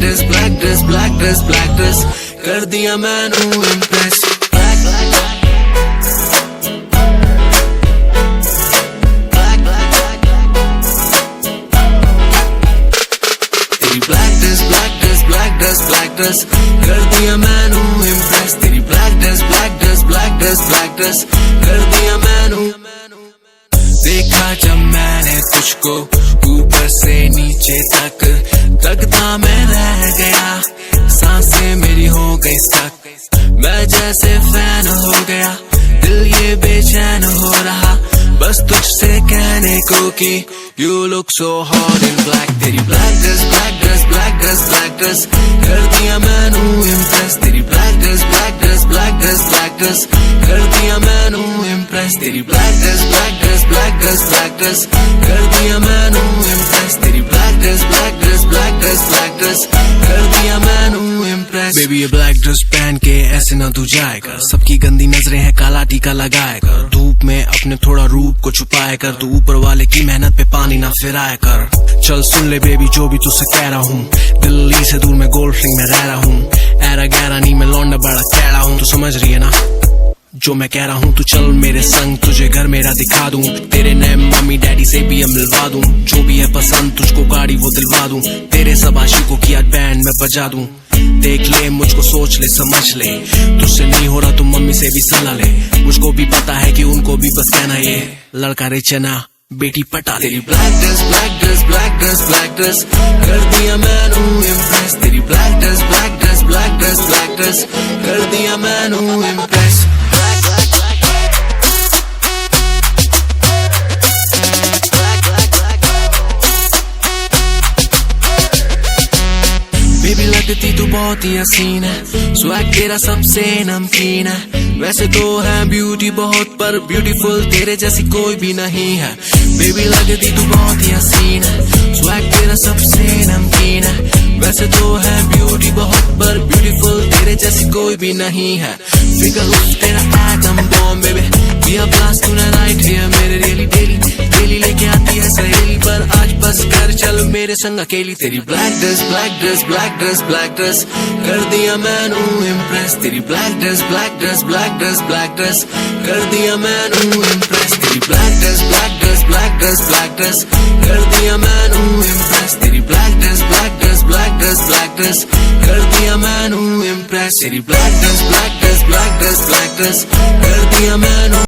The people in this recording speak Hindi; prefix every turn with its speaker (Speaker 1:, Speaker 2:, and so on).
Speaker 1: ब्लैक ड्रेस कर दिया मैनू इम्प्रेस। ब्लैक ड्रेस कर दिया मैनू इम्प्रेस। तेरी ब्लैक ड्रेस कर दिया मैनू। देखा जब मैंने तुझको ऊपर से नीचे तक तकता मैं रह गया, सांसें मेरी हो गई स्टक, मैं जैसे फैन हो गया, दिल ये बेचैन हो रहा बस तुझसे कहने को कि you look so hot in black। तेरी ब्लैक ड्रेस कर दिया मैनू इम्प्रेस। तेरी ब्लैक ड्रेस कर दिया मैनू इम्प्रेस। तेरी ब्लैक ड्रेस कर दिया मैनू इम्प्रेस। तेरी ब्लैक ड्रेस कर दिया मैनू इम्प्रेस। बेबी ये ब्लैक ड्रेस पहन के ऐसे ना तू जाएगा, सबकी गंदी नजरें हैं, काला टीका लगाए कर, धूप में अपने थोड़ा रूप को छुपाए कर, तू ऊपर वाले की मेहनत पे पानी ना फिराए कर। चल सुन ले बेबी जो भी तुझसे कह रहा हूँ, दिल्ली से दूर मैं गोल्ड स्ट्रिंग में रह रहा हूँ, ऐरा गहरा नहीं मैं लौंडा बड़ा कैड़ा हूँ, तू समझ रही है ना जो मैं कह रहा हूँ। तू चल मेरे संग तुझे घर मेरा दिखा दूं, तेरे नए मम्मी डैडी से भी मिलवा दूं, जो भी है पसंद तुझको गाड़ी वो दिलवा दूं, तेरे सब आशिकों की आज बैंड में बजा दूं। देख ले मुझको सोच ले समझ ले, तुझसे नहीं हो रहा तो मम्मी से भी सलाह ले, मुझको भी पता है कि उनको भी बस कहना ये लड़का रिच है ना बेटी पटा। तेरी ब्लैक ड्रेस कर दिया मैनू इम्प्रेस। तेरी ब्लैक ड्रेस कर दिया मैनू इम्प्रेस। बेबी लगती तू बहुत ही हसीन है, स्वैग तेरा सबसे नमकीन है, वैसे तो है ब्यूटी बहुत पर ब्यूटीफुल तेरे जैसी कोई भी नहीं है। बेबी लगती तू बहुत ही हसीन है, स्वैग तेरा सबसे नमकीन है, वैसे तो है ब्यूटी बहुत पर ब्यूटीफुल तेरे जैसी कोई भी नहीं है। फिगर लुक तेरा एटम बॉम्ब बेबी, किया ब्लास्ट तूने राइट हियर मेरे डेली लेके आती है सहेली, पर आज बस कर चल मेरे संग अकेली। तेरी ब्लैक ड्रेस कर दिया मैनू इम्प्रेस। तेरी ब्लैक ड्रेस कर दिया मैनू इम्प्रेस। तेरी ब्लैक ड्रेस कर दिया मैनू इम्प्रेस। तेरी ब्लैक ड्रेस कर दिया मैनू इम्प्रेस। तेरी ब्लैक ड्रेस कर दिया मैनू